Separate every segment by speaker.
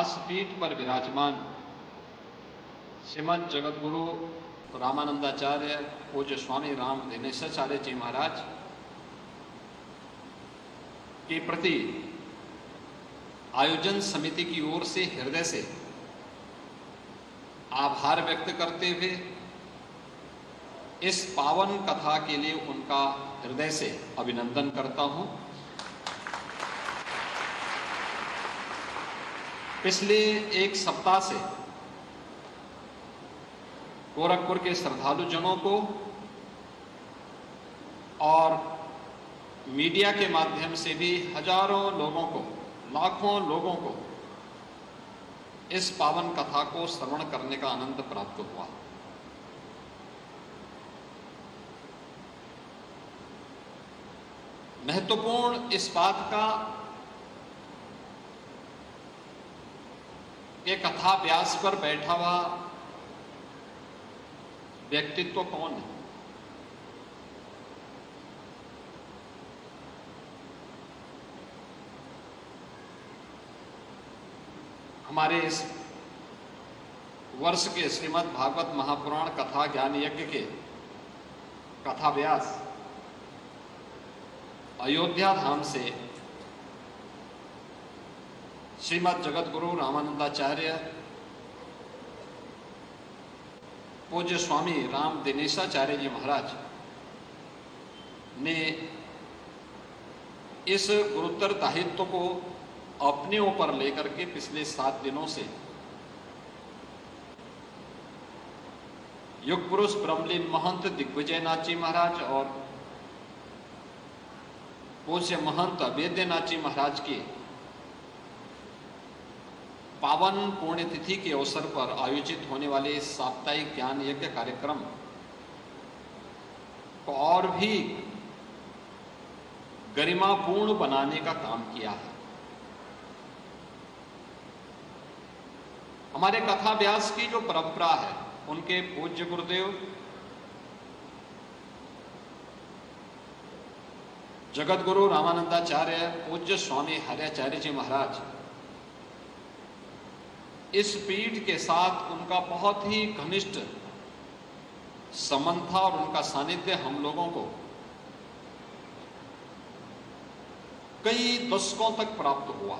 Speaker 1: व्यासपीठ पर विराजमान श्रीमद जगतगुरु रामानंदाचार्य पूज्य स्वामी राम दिनेशाचार्य जी महाराज के प्रति आयोजन समिति की ओर से हृदय से आभार व्यक्त करते हुए इस पावन कथा के लिए उनका हृदय से अभिनंदन करता हूं। पिछले एक सप्ताह से गोरखपुर के श्रद्धालु जनों को और मीडिया के माध्यम से भी हजारों लोगों को, लाखों लोगों को इस पावन कथा को श्रवण करने का आनंद प्राप्त हुआ। महत्वपूर्ण इस बात का कि कथा व्यास पर बैठा हुआ व्यक्तित्व कौन है। हमारे इस वर्ष के श्रीमद् भागवत महापुराण कथा ज्ञान यज्ञ के कथा व्यास अयोध्या धाम से श्रीमद् जगतगुरु रामानंदाचार्य पूज्य स्वामी राम दिनेशाचार्य जी महाराज ने इस गुरुतर दायित्व को अपने ऊपर लेकर के पिछले 7 दिनों से युग पुरुष ब्रह्मलीन महंत दिग्विजयनाथ जी महाराज और पूज्य महंत अवेद्यनाथ जी महाराज के पावन पुण्यतिथि के अवसर पर आयोजित होने वाले साप्ताहिक ज्ञान यज्ञ कार्यक्रम को और भी गरिमापूर्ण बनाने का काम किया है। हमारे कथा व्यास की जो परंपरा है, उनके पूज्य गुरुदेव जगतगुरु रामानंदाचार्य पूज्य स्वामी हरियाचार्य जी महाराज, इस पीठ के साथ उनका बहुत ही घनिष्ठ संबंध था और उनका सानिध्य हम लोगों को कई दशकों तक प्राप्त हुआ,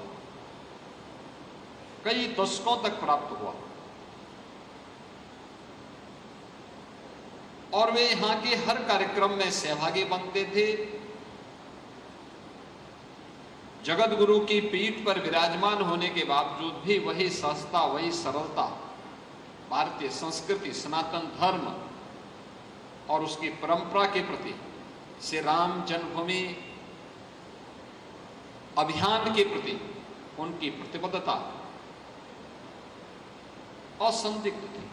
Speaker 1: कई दशकों तक प्राप्त हुआ। और वे यहां के हर कार्यक्रम में सहभागी बनते थे। जगत गुरु की पीठ पर विराजमान होने के बावजूद भी वही सहजता, वही सरलता, भारतीय संस्कृति, सनातन धर्म और उसकी परंपरा के प्रति, श्री राम जन्मभूमि अभियान के प्रति उनकी प्रतिबद्धता असंदिग्ध थी।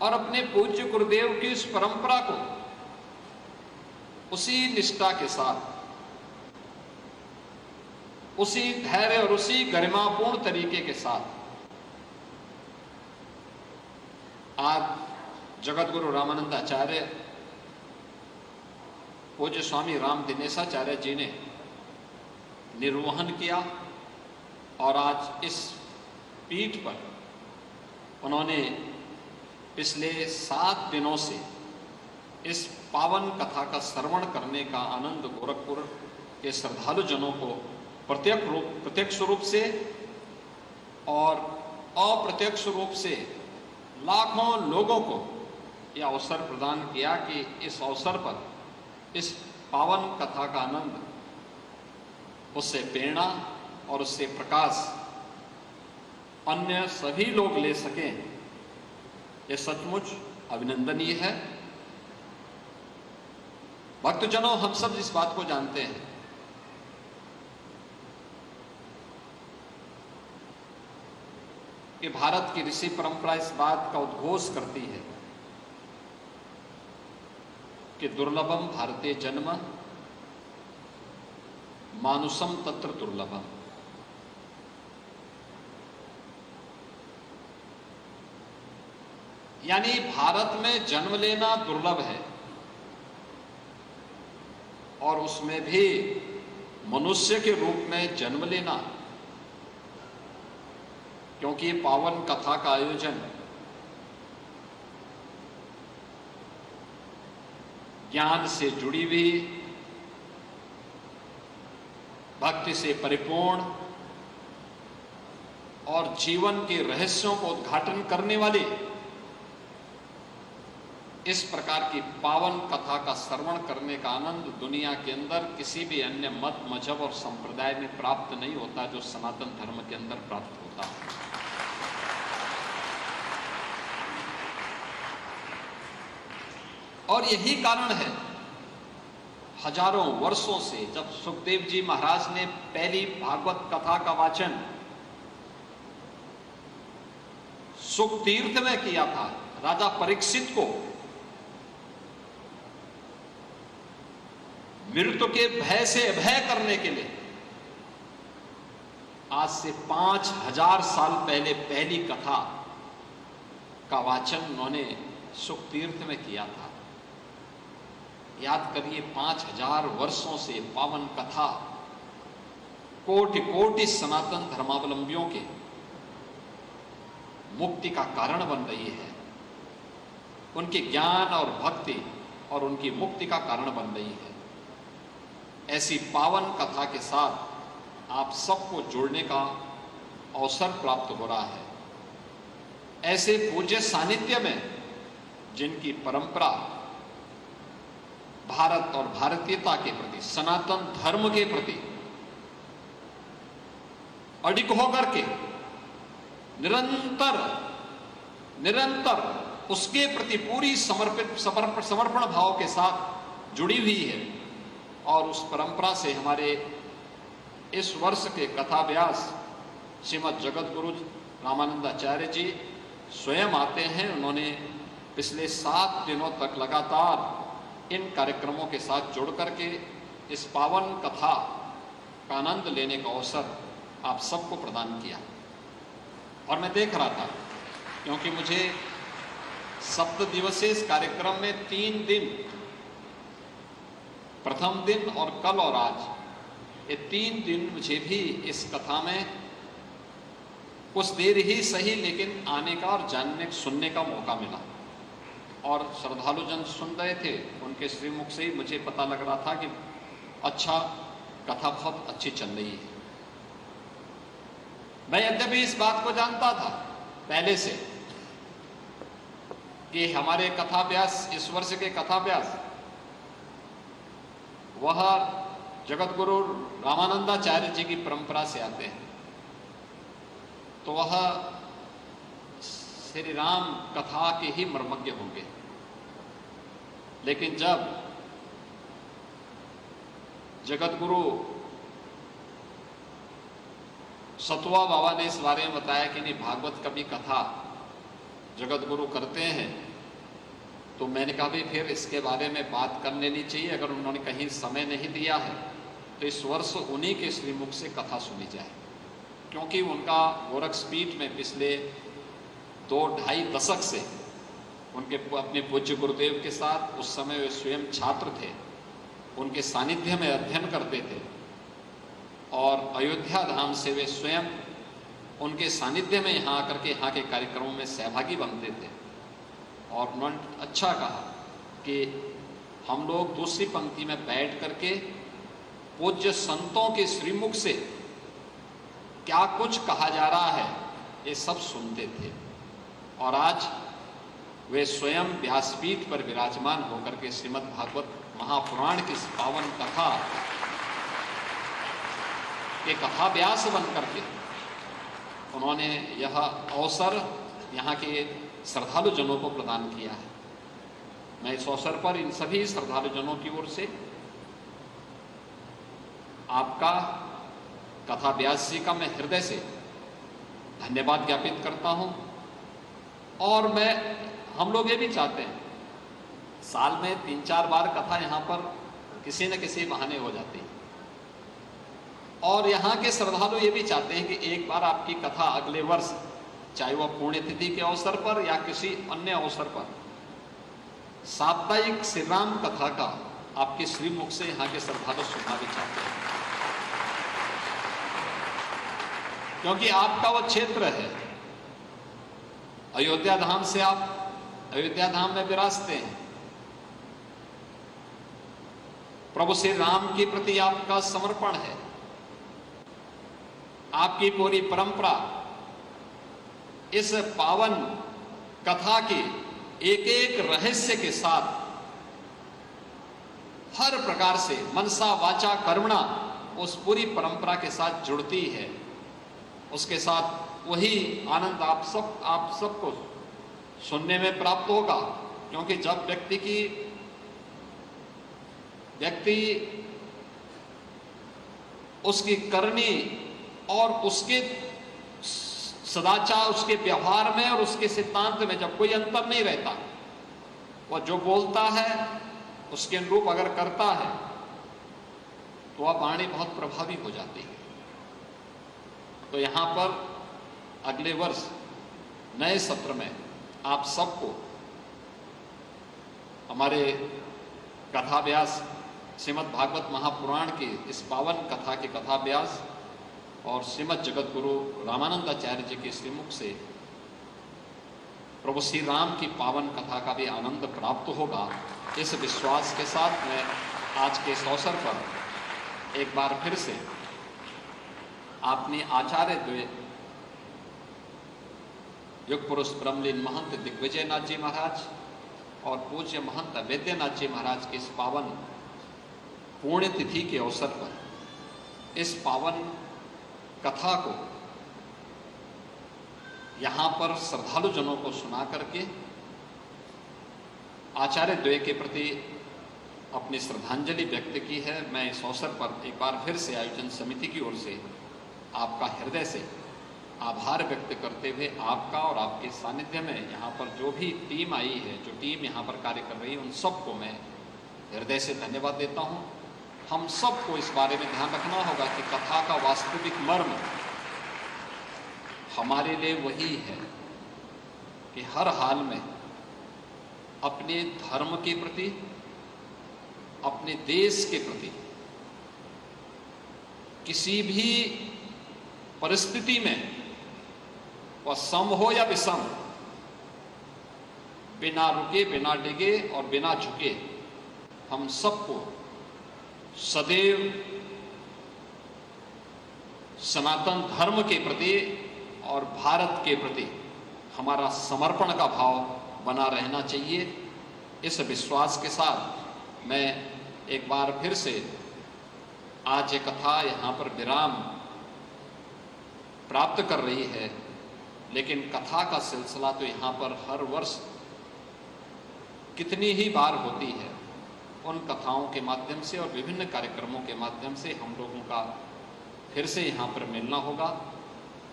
Speaker 1: और अपने पूज्य गुरुदेव की इस परंपरा को उसी निष्ठा के साथ, उसी धैर्य और उसी गरिमापूर्ण तरीके के साथ आज जगतगुरु रामानंदाचार्य पूज्य स्वामी राम दिनेशाचार्य जी ने निर्वहन किया। और आज इस पीठ पर उन्होंने पिछले 7 दिनों से इस पावन कथा का श्रवण करने का आनंद गोरखपुर के श्रद्धालु जनों को प्रत्यक्ष रूप से और अप्रत्यक्ष रूप से लाखों लोगों को यह अवसर प्रदान किया कि इस अवसर पर इस पावन कथा का आनंद, उससे प्रेरणा और उससे प्रकाश अन्य सभी लोग ले सकें। यह सचमुच अभिनंदनीय है। भक्तजनों, हम सब इस बात को जानते हैं कि भारत की ऋषि परंपरा इस बात का उद्घोष करती है कि दुर्लभम भारतीय जन्म मानुषम तत्र दुर्लभम। यानी भारत में जन्म लेना दुर्लभ है और उसमें भी मनुष्य के रूप में जन्म लेना, क्योंकि ये पावन कथा का आयोजन ज्ञान से जुड़ी हुई, भक्ति से परिपूर्ण और जीवन के रहस्यों को उद्घाटन करने वाले इस प्रकार की पावन कथा का श्रवण करने का आनंद दुनिया के अंदर किसी भी अन्य मत, मजहब और संप्रदाय में प्राप्त नहीं होता जो सनातन धर्म के अंदर प्राप्त होता है। और यही कारण है हजारों वर्षों से जब सुखदेव जी महाराज ने पहली भागवत कथा का वाचन सुख तीर्थ में किया था, राजा परीक्षित को मृत्यु के भय से अभय करने के लिए, आज से 5000 साल पहले पहली कथा का वाचन उन्होंने सुख तीर्थ में किया था। याद करिए, 5000 वर्षों से पावन कथा कोटि कोटि सनातन धर्मावलंबियों के मुक्ति का कारण बन रही है, उनके ज्ञान और भक्ति और उनकी मुक्ति का कारण बन रही है। ऐसी पावन कथा के साथ आप सबको जुड़ने का अवसर प्राप्त हो रहा है। ऐसे पूज्य सानिध्य में जिनकी परंपरा भारत और भारतीयता के प्रति, सनातन धर्म के प्रति अडिग होकर के निरंतर उसके प्रति पूरी समर्पण भाव के साथ जुड़ी हुई है। और उस परंपरा से हमारे इस वर्ष के कथाव्यास श्रीमद जगत गुरु रामानंदाचार्य जी स्वयं आते हैं। उन्होंने पिछले 7 दिनों तक लगातार इन कार्यक्रमों के साथ जुड़ करके इस पावन कथा का आनंद लेने का अवसर आप सबको प्रदान किया। और मैं देख रहा था, क्योंकि मुझे 7 दिवसीय इस कार्यक्रम में 3 दिन, प्रथम दिन और कल और आज, ये 3 दिन मुझे भी इस कथा में कुछ देर ही सही लेकिन आने का और जानने सुनने का मौका मिला। और श्रद्धालुजन सुन रहे थे, उनके श्रीमुख से ही मुझे पता लग रहा था कि अच्छा, कथा बहुत अच्छी चल रही है। मैं यद्यपि इस बात को जानता था पहले से कि हमारे कथाव्यास, इस वर्ष के कथाव्यास वह जगत गुरु रामानंदाचार्य जी की परंपरा से आते हैं, तो वह श्री राम कथा के ही मर्मज्ञ होंगे। लेकिन जब जगत गुरु सतुआ बाबा ने इस बारे में बताया कि नहीं, भागवत कभी कथा जगत गुरु करते हैं, तो मैंने कहा भाई फिर इसके बारे में बात कर लेनी चाहिए। अगर उन्होंने कहीं समय नहीं दिया है तो इस वर्ष उन्हीं के श्रीमुख से कथा सुनी जाए, क्योंकि उनका गोरक्षपीठ में पिछले 2-2.5 दशक से उनके अपने पूज्य गुरुदेव के साथ, उस समय वे स्वयं छात्र थे, उनके सानिध्य में अध्ययन करते थे और अयोध्या धाम से वे स्वयं उनके सानिध्य में यहाँ आकर के यहाँ के कार्यक्रमों में सहभागी बनते थे। और उन्होंने अच्छा कहा कि हम लोग दूसरी पंक्ति में बैठ करके पूज्य संतों के श्रीमुख से क्या कुछ कहा जा रहा है ये सब सुनते थे। और आज वे स्वयं व्यासपीठ पर विराजमान होकर के श्रीमद् भागवत महापुराण की पावन कथा के कथाव्यास बन करके उन्होंने यह अवसर यहाँ के श्रद्धालु जनों को प्रदान किया है। मैं इस अवसर पर इन सभी श्रद्धालु जनों की ओर से आपका, कथाव्यास जी का मैं हृदय से धन्यवाद ज्ञापित करता हूँ। और हम लोग ये भी चाहते हैं, साल में 3-4 बार कथा यहाँ पर किसी न किसी बहाने हो जाती है। और यहाँ के श्रद्धालु ये भी चाहते हैं कि एक बार आपकी कथा अगले वर्ष, चाहे वह पुण्यतिथि के अवसर पर या किसी अन्य अवसर पर, साप्ताहिक श्री राम कथा का आपके श्रीमुख से यहाँ के श्रद्धालु सुनना भी चाहते हैं। क्योंकि आपका वो क्षेत्र है। अयोध्या धाम से आप अयोध्या धाम में विराजते हैं। प्रभु श्री राम के प्रति आपका समर्पण है। आपकी पूरी परंपरा इस पावन कथा के एक एक रहस्य के साथ हर प्रकार से मनसा वाचा कर्मणा उस पूरी परंपरा के साथ जुड़ती है। उसके साथ वही आनंद आप सबको सुनने में प्राप्त होगा। क्योंकि जब व्यक्ति उसकी करनी और उसके सदाचार, उसके व्यवहार में और उसके सिद्धांत में जब कोई अंतर नहीं रहता, वह जो बोलता है उसके अनुरूप अगर करता है तो वह वाणी बहुत प्रभावी हो जाती है। तो यहां पर अगले वर्ष नए सत्र में आप सबको हमारे कथाव्यास श्रीमद् भागवत महापुराण की इस पावन कथा के कथाव्यास और श्रीमद् जगत गुरु रामानंदाचार्य जी के श्रीमुख से प्रभु श्री राम की पावन कथा का भी आनंद प्राप्त होगा। इस विश्वास के साथ मैं आज के इस अवसर पर एक बार फिर से अपने आचार्य द्वय युग पुरुष ब्रह्मलीन महंत दिग्विजय नाथ जी महाराज और पूज्य महंत वैद्यनाथ जी महाराज की इस पावन पुण्य तिथि के अवसर पर इस पावन कथा को यहां पर श्रद्धालु जनों को सुना करके आचार्य द्वय के प्रति अपनी श्रद्धांजलि व्यक्त की है। मैं इस अवसर पर एक बार फिर से आयोजन समिति की ओर से आपका हृदय से आभार व्यक्त करते हुए आपका और आपके सानिध्य में यहाँ पर जो भी टीम आई है, जो टीम यहाँ पर कार्य कर रही है, उन सबको मैं हृदय से धन्यवाद देता हूँ। हम सबको इस बारे में ध्यान रखना होगा कि कथा का वास्तविक मर्म हमारे लिए वही है कि हर हाल में अपने धर्म के प्रति, अपने देश के प्रति किसी भी परिस्थिति में, वह सम हो या विषम, बिना रुके, बिना डिगे और बिना झुके, हम सबको सदैव सनातन धर्म के प्रति और भारत के प्रति हमारा समर्पण का भाव बना रहना चाहिए। इस विश्वास के साथ मैं एक बार फिर से आज ये कथा यहाँ पर विराम प्राप्त कर रही है, लेकिन कथा का सिलसिला तो यहाँ पर हर वर्ष कितनी ही बार होती है। उन कथाओं के माध्यम से और विभिन्न कार्यक्रमों के माध्यम से हम लोगों का फिर से यहाँ पर मिलना होगा।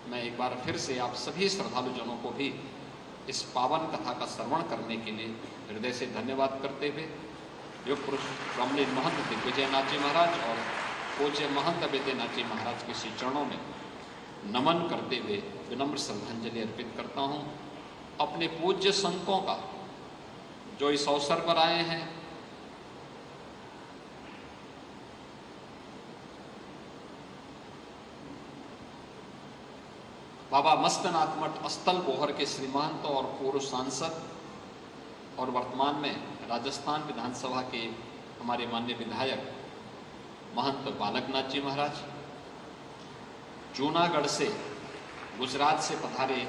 Speaker 1: मैं एक बार फिर से आप सभी श्रद्धालु जनों को भी इस पावन कथा का श्रवण करने के लिए हृदय से धन्यवाद करते हुए युग पुरुष ब्रह्मलीन महंत दिग्विजय नाथ जी महाराज और पूज्य महंत वैद्यनाथ जी महाराज के श्री चरणों में नमन करते हुए विनम्र श्रद्धांजलि अर्पित करता हूँ। अपने पूज्य संतों का जो इस अवसर पर आए हैं, बाबा मस्तनाथ मठ स्थल बोहर के श्री महंत और पूर्व सांसद और वर्तमान में राजस्थान विधानसभा के हमारे माननीय विधायक महंत बालकनाथ जी महाराज, जूनागढ़ से, गुजरात से पधारे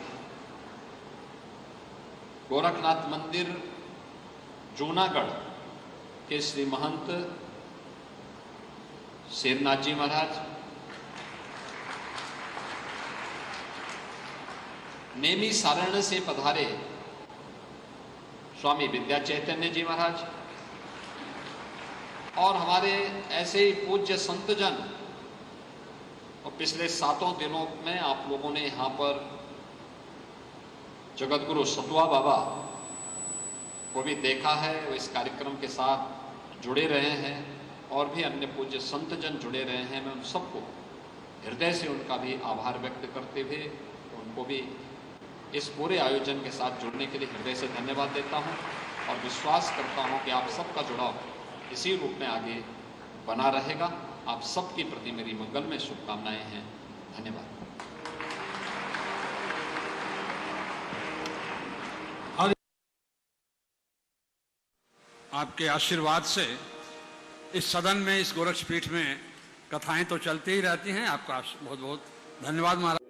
Speaker 1: गोरखनाथ मंदिर जूनागढ़ के श्री महंत शेरनाथ जी महाराज, नेमी सारण से पधारे स्वामी विद्या चैतन्य जी महाराज और हमारे ऐसे ही पूज्य संतजन। और पिछले 7 दिनों में आप लोगों ने यहाँ पर जगत गुरु सतुआ बाबा को भी देखा है, वो इस कार्यक्रम के साथ जुड़े रहे हैं और भी अन्य पूज्य संतजन जुड़े रहे हैं। मैं उन सबको हृदय से उनका भी आभार व्यक्त करते हुए उनको भी इस पूरे आयोजन के साथ जुड़ने के लिए हृदय से धन्यवाद देता हूं और विश्वास करता हूं कि आप सबका जुड़ाव इसी रूप में आगे बना रहेगा। आप सबके प्रति मेरी मंगलमय शुभकामनाएं हैं। धन्यवाद।
Speaker 2: आपके आशीर्वाद से इस सदन में, इस गोरक्षपीठ में कथाएं तो चलती ही रहती हैं। आपका बहुत बहुत धन्यवाद महाराज।